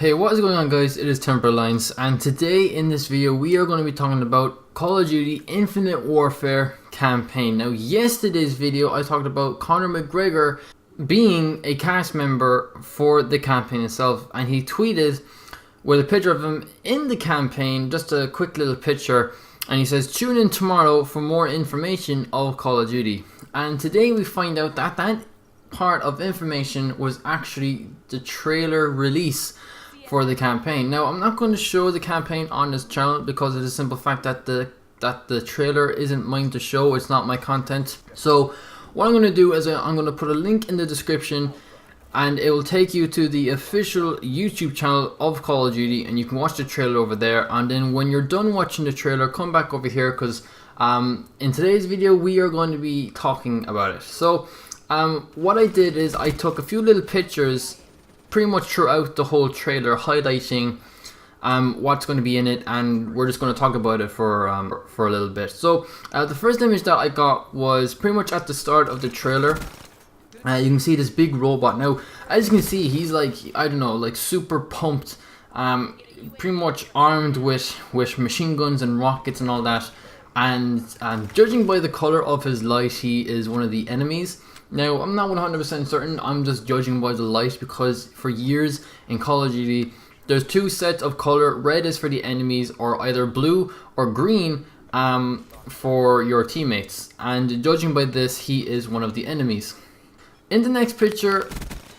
Hey, what is going on, guys? It is TemperAlliance, and today in this video we are going to be talking about Call of Duty Infinite Warfare campaign. Now, yesterday's video I talked about Conor McGregor being a cast member for the campaign itself, and he tweeted with a picture of him in the campaign, just a quick little picture, and he says, "Tune in tomorrow for more information of Call of Duty." And today we find out that that part of information was actually the trailer release for the campaign. Now, I'm not going to show the campaign on this channel because of the simple fact that the trailer isn't mine to show. It's not my content. So what I'm going to do is I'm going to put a link in the description, and it will take you to the official YouTube channel of Call of Duty, and you can watch the trailer over there. And then when you're done watching the trailer, come back over here, because in today's video we are going to be talking about it. So what I did is I took a few little pictures pretty much throughout the whole trailer, highlighting what's going to be in it, and we're just going to talk about it for a little bit. So the first image that I got was pretty much at the start of the trailer. You can see this big robot. Now, as you can see, he's like, I don't know, like super pumped, pretty much armed with machine guns and rockets and all that. And judging by the color of his light, he is one of the enemies. Now, I'm not 100% certain, I'm just judging by the light, because for years in Call of Duty, there's two sets of color. Red is for the enemies, or either blue or green for your teammates. And judging by this, he is one of the enemies. In the next picture,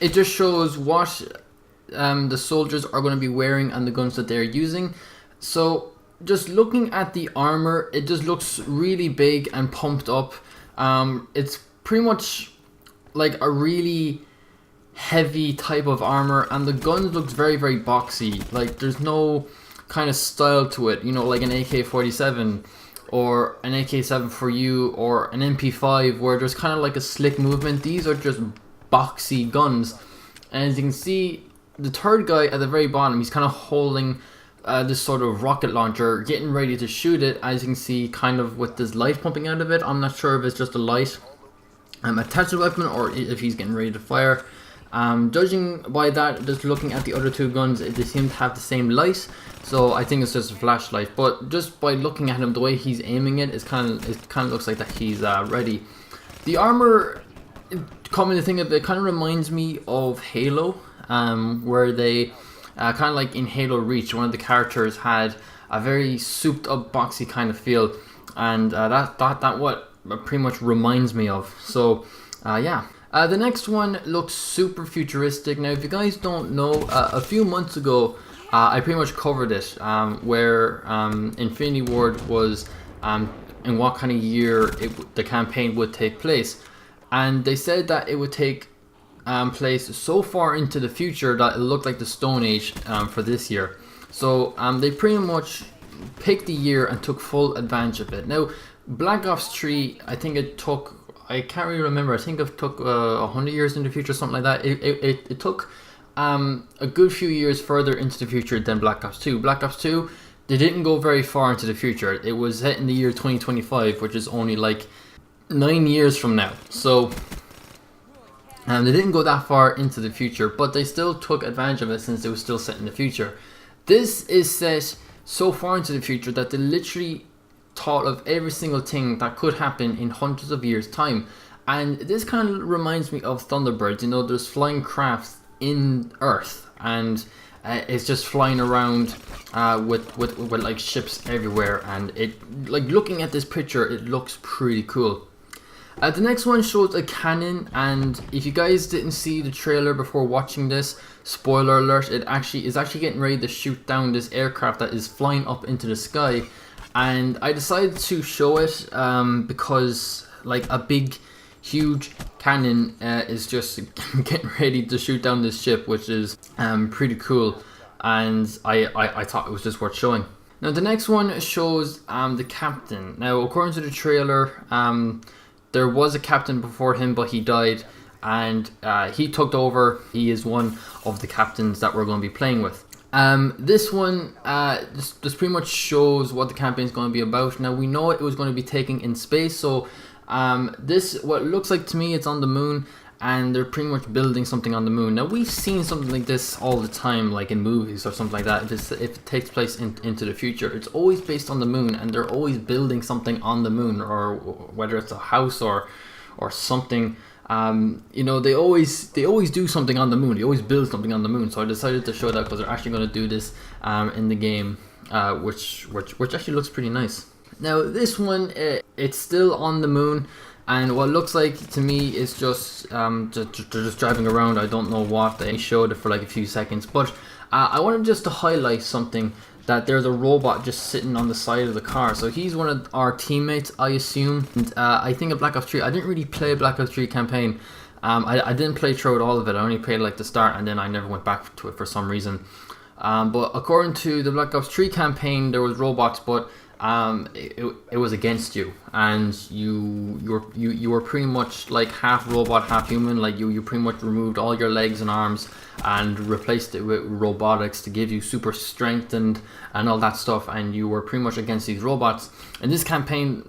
it just shows what the soldiers are going to be wearing and the guns that they're using. So, just looking at the armor, it just looks really big and pumped up. It's pretty much like a really heavy type of armor, and the gun looks very, very boxy. Like, there's no kind of style to it, you know, like an AK-47 or an AK-7 for you, or an MP5, where there's kind of like a slick movement. These are just boxy guns. And as you can see, the third guy at the very bottom, he's kind of holding this sort of rocket launcher, getting ready to shoot it, as you can see, kind of with this light pumping out of it. I'm not sure if it's just a light attached to the weapon, or if he's getting ready to fire. Judging by that, just looking at the other two guns, they seem to have the same light, so I think it's just a flashlight. But just by looking at him, the way he's aiming it, it kind of looks like that he's ready. The armor, coming to think of it, kind of reminds me of Halo, where they kind of like in Halo Reach, one of the characters had a very souped up, boxy kind of feel, and that what pretty much reminds me of. So yeah. The next one looks super futuristic. Now, if you guys don't know, a few months ago I pretty much covered it, where Infinity Ward was in what kind of year the campaign would take place, and they said that it would take place so far into the future that it looked like the Stone Age for this year. So they pretty much picked the year and took full advantage of it. Now, Black Ops 3, I think it took, I can't really remember, I think it took 100 years in the future, something like that. It took a good few years further into the future than Black Ops 2. Black Ops 2, they didn't go very far into the future. It was set in the year 2025, which is only like 9 years from now. So they didn't go that far into the future, but they still took advantage of it since it was still set in the future. This is set so far into the future that they literally thought of every single thing that could happen in hundreds of years time. And this kind of reminds me of Thunderbirds. You know, there's flying crafts in Earth, and it's just flying around with like ships everywhere, and it, like, looking at this picture, it looks pretty cool. The next one shows a cannon, and if you guys didn't see the trailer before watching this, spoiler alert, it is actually getting ready to shoot down this aircraft that is flying up into the sky. And I decided to show it because, like, a big, huge cannon is just getting ready to shoot down this ship, which is pretty cool, and I thought it was just worth showing. Now, the next one shows the captain. Now, according to the trailer, there was a captain before him, but he died, and he took over. He is one of the captains that we're going to be playing with. This one just pretty much shows what the campaign is going to be about. Now, we know it was going to be taking in space, so this, what it looks like to me, it's on the moon, and they're pretty much building something on the moon. Now, we've seen something like this all the time, like in movies or something like that. If it takes place into the future, it's always based on the moon, and they're always building something on the moon, or whether it's a house or something. You know, they always do something on the moon. They always build something on the moon. So I decided to show that because they're actually going to do this in the game, which actually looks pretty nice. Now, this one, it's still on the moon. And what looks like to me is just just driving around. I don't know what. They showed it for like a few seconds, but I wanted just to highlight something, that there's a robot just sitting on the side of the car. So he's one of our teammates, I assume. And I think in Black Ops 3, I didn't really play Black Ops 3 campaign. I didn't play throughout all of it. I only played like the start, and then I never went back to it for some reason. But according to the Black Ops 3 campaign, there was robots, but it was against you, and you were pretty much like half robot, half human. Like you pretty much removed all your legs and arms and replaced it with robotics to give you super strength and all that stuff, and you were pretty much against these robots. In this campaign,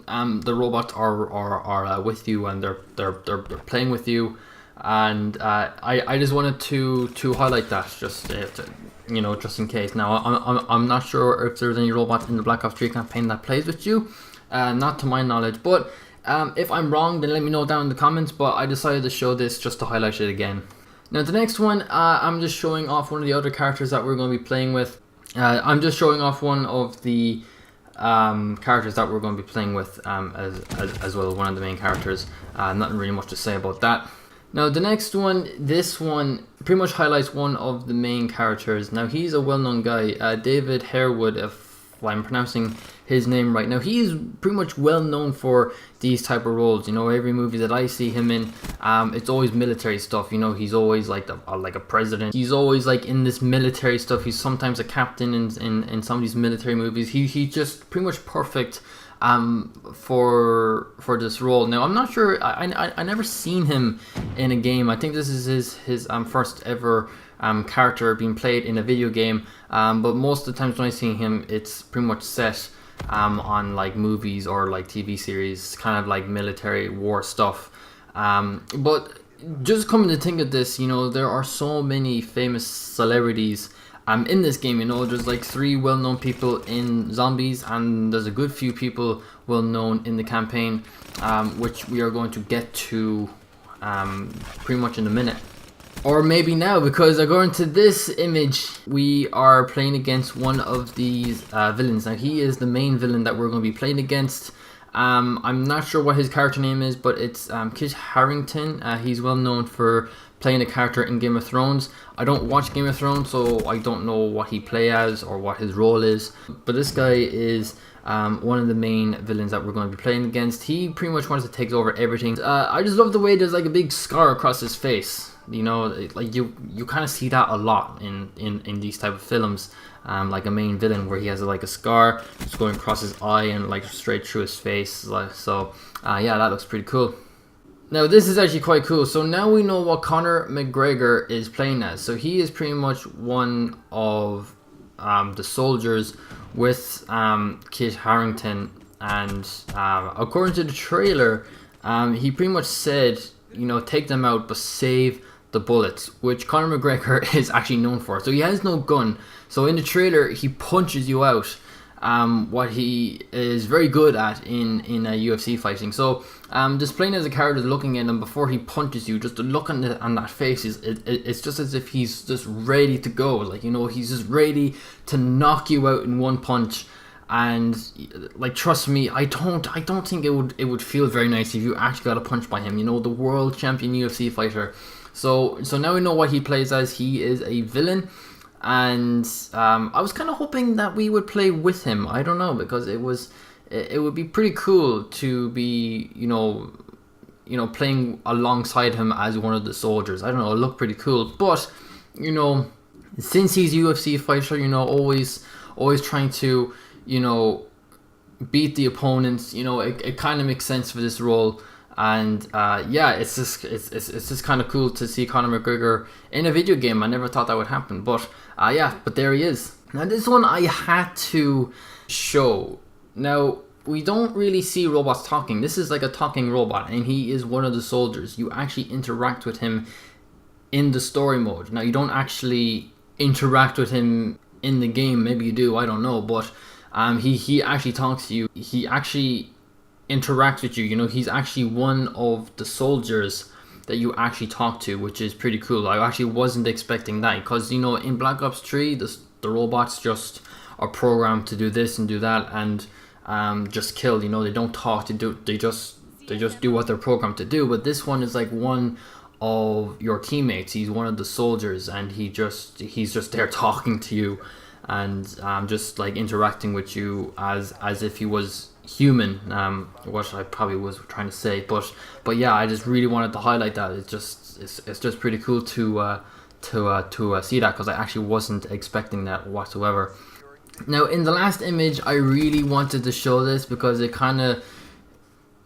the robots are with you, and they're playing with you, and I just wanted to highlight that, just you know, just in case. Now, I'm not sure if there's any robots in the Black Ops 3 campaign that plays with you, not to my knowledge, but if I'm wrong, then let me know down in the comments. But I decided to show this just to highlight it again. Now, the next one, I'm just showing off one of the other characters that we're going to be playing with. I'm just showing off one of the characters that we're going to be playing with as well as one of the main characters. Nothing really much to say about that. Now, the next one, this one pretty much highlights one of the main characters. Now, he's a well-known guy, David Harewood, if I'm pronouncing his name right. Now, he's pretty much well-known for these type of roles. You know, every movie that I see him in, it's always military stuff. You know, he's always like a president. He's always like in this military stuff. He's sometimes a captain in some of these military movies. He's just pretty much perfect for this role. Now, I'm not sure, I never seen him in a game. I think this is his first ever character being played in a video game, but most of the times when I see him, it's pretty much set on like movies or like TV series, kind of like military war stuff. But just coming to think of this, you know, there are so many famous celebrities in this game. You know, there's like 3 well-known people in Zombies, and there's a good few people well-known in the campaign, which we are going to get to pretty much in a minute. Or maybe now, because according to this image, we are playing against one of these villains. Now, he is the main villain that we're going to be playing against. I'm not sure what his character name is, but it's Kit Harington. He's well known for playing a character in Game of Thrones. I don't watch Game of Thrones, so I don't know what he plays as or what his role is. But this guy is one of the main villains that we're going to be playing against. He pretty much wants to take over everything. I just love the way there's like a big scar across his face. You know, like you kind of see that a lot in these type of films. Like a main villain where he has like a scar just going across his eye and like straight through his face. So yeah, that looks pretty cool. Now, this is actually quite cool. So now we know what Conor McGregor is playing as. So he is pretty much one of the soldiers with Kit Harington, and according to the trailer, he pretty much said, you know, take them out but save the bullets, which Conor McGregor is actually known for. So he has no gun. So in the trailer, he punches you out, what he is very good at in UFC fighting. So just playing as a character, looking at him before he punches you, just the look on that face, it's just as if he's just ready to go. Like, you know, he's just ready to knock you out in one punch. And like, trust me, I don't think it would feel very nice if you actually got a punch by him. You know, the world champion UFC fighter. So now we know what he plays as. He is a villain, and I was kind of hoping that we would play with him. I don't know, because it would be pretty cool to be, you know, playing alongside him as one of the soldiers. I don't know, it looked pretty cool. But, you know, since he's a UFC fighter, you know, always trying to, you know, beat the opponents, you know, it kind of makes sense for this role. And yeah, it's just kind of cool to see Conor McGregor in a video game. I never thought that would happen, but yeah, but there he is. Now, this one I had to show. Now, we don't really see robots talking. This is like a talking robot, and he is one of the soldiers. You actually interact with him in the story mode. Now, you don't actually interact with him in the game. Maybe you do, I don't know, but he actually talks to you. He actually interacts with you. You know, he's actually one of the soldiers that you actually talk to, which is pretty cool. I actually wasn't expecting that, because, you know, in Black Ops 3, the robots just are programmed to do this and do that, and just kill. You know, they don't talk, they just do what they're programmed to do. But this one is like one of your teammates. He's one of the soldiers, and he's just there talking to you, and just like interacting with you as if he was human. What I probably was trying to say, but yeah, I just really wanted to highlight that. It's just pretty cool to see that, because I actually wasn't expecting that whatsoever. Now, in the last image, I really wanted to show this because it kind of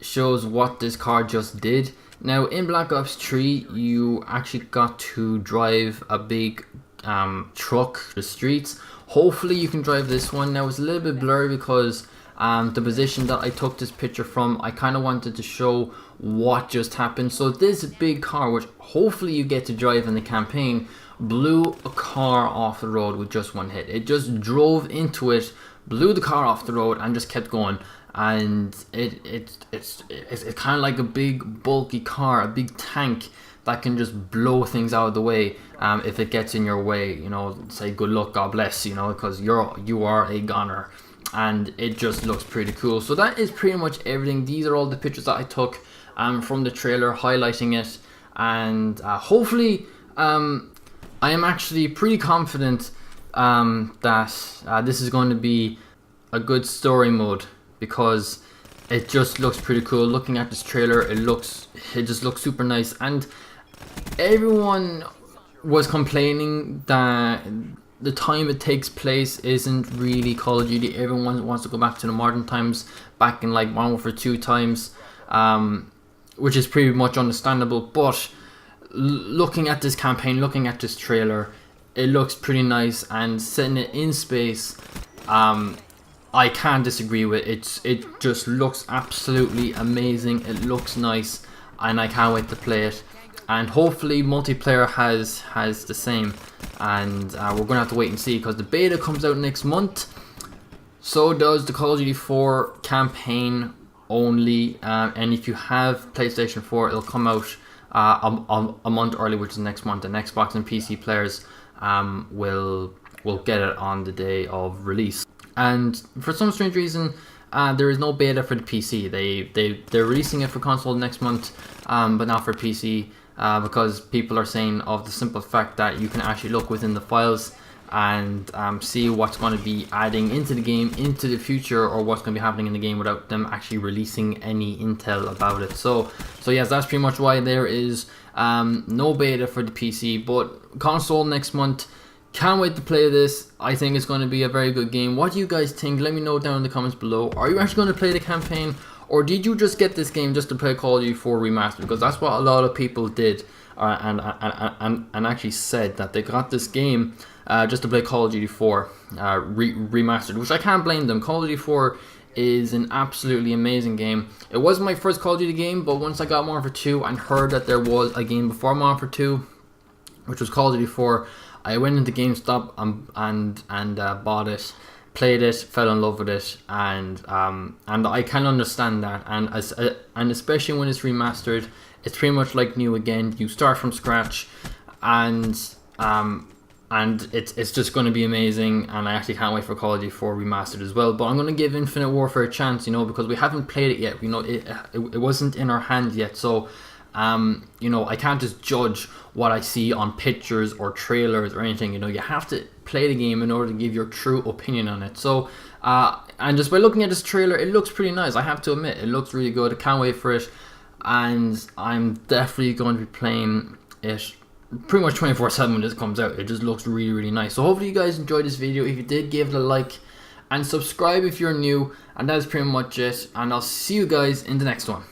shows what this car just did. Now, in Black Ops 3, you actually got to drive a big truck the streets. Hopefully you can drive this one. Now, it's a little bit blurry because the position that I took this picture from, I kind of wanted to show what just happened. So this big car, which hopefully you get to drive in the campaign, blew a car off the road with just one hit. It just drove into it, blew the car off the road, and just kept going. And it's kind of like a big bulky car, a big tank that can just blow things out of the way if it gets in your way. You know, say good luck, God bless, you know, because you are a goner. And it just looks pretty cool. So that is pretty much everything. These are all the pictures that I took from the trailer, highlighting it, and hopefully I am actually pretty confident that this is going to be a good story mode, because it just looks pretty cool. Looking at this trailer, it just looks super nice. And everyone was complaining that the time it takes place isn't really Call of Duty. Everyone wants to go back to the modern times, back in like Modern Warfare 2 times, which is pretty much understandable. But looking at this campaign, looking at this trailer, it looks pretty nice, and setting it in space, I can't disagree with it. It just looks absolutely amazing. It looks nice, and I can't wait to play it. And hopefully multiplayer has the same, and we're gonna have to wait and see, because the beta comes out next month. So does the Call of Duty 4 campaign only, and if you have PlayStation 4, it'll come out a month early, which is next month. And Xbox and PC players will get it on the day of release. And for some strange reason, there is no beta for the PC. They're releasing it for console next month, but not for PC, because people are saying of the simple fact that you can actually look within the files and see what's going to be adding into the game into the future, or what's going to be happening in the game, without them actually releasing any intel about it. So yes, that's pretty much why there is no beta for the PC, but console next month. Can't wait to play this. I think it's going to be a very good game. What do you guys think? Let me know down in the comments below. Are you actually going to play the campaign, or did you just get this game just to play Call of Duty 4 Remastered? Because that's what a lot of people did, and actually said that they got this game just to play Call of Duty 4 Remastered, which I can't blame them. Call of Duty 4 is an absolutely amazing game. It wasn't my first Call of Duty game, but once I got Modern Warfare 2 and heard that there was a game before Modern Warfare 2, which was Call of Duty 4, I went into GameStop and bought it, played it, fell in love with it, and I can understand that. And especially when it's remastered, it's pretty much like new again. You start from scratch, and it's just going to be amazing. And I actually can't wait for Call of Duty 4 Remastered as well. But I'm going to give Infinite Warfare a chance, you know, because we haven't played it yet. You know, it wasn't in our hands yet, so. You know, I can't just judge what I see on pictures or trailers or anything. You know, you have to play the game in order to give your true opinion on it. So, and just by looking at this trailer, it looks pretty nice. I have to admit, it looks really good. I can't wait for it, and I'm definitely going to be playing it pretty much 24/7 when this comes out. It just looks really, really nice. So hopefully you guys enjoyed this video. If you did, give it a like and subscribe if you're new. And that is pretty much it. And I'll see you guys in the next one.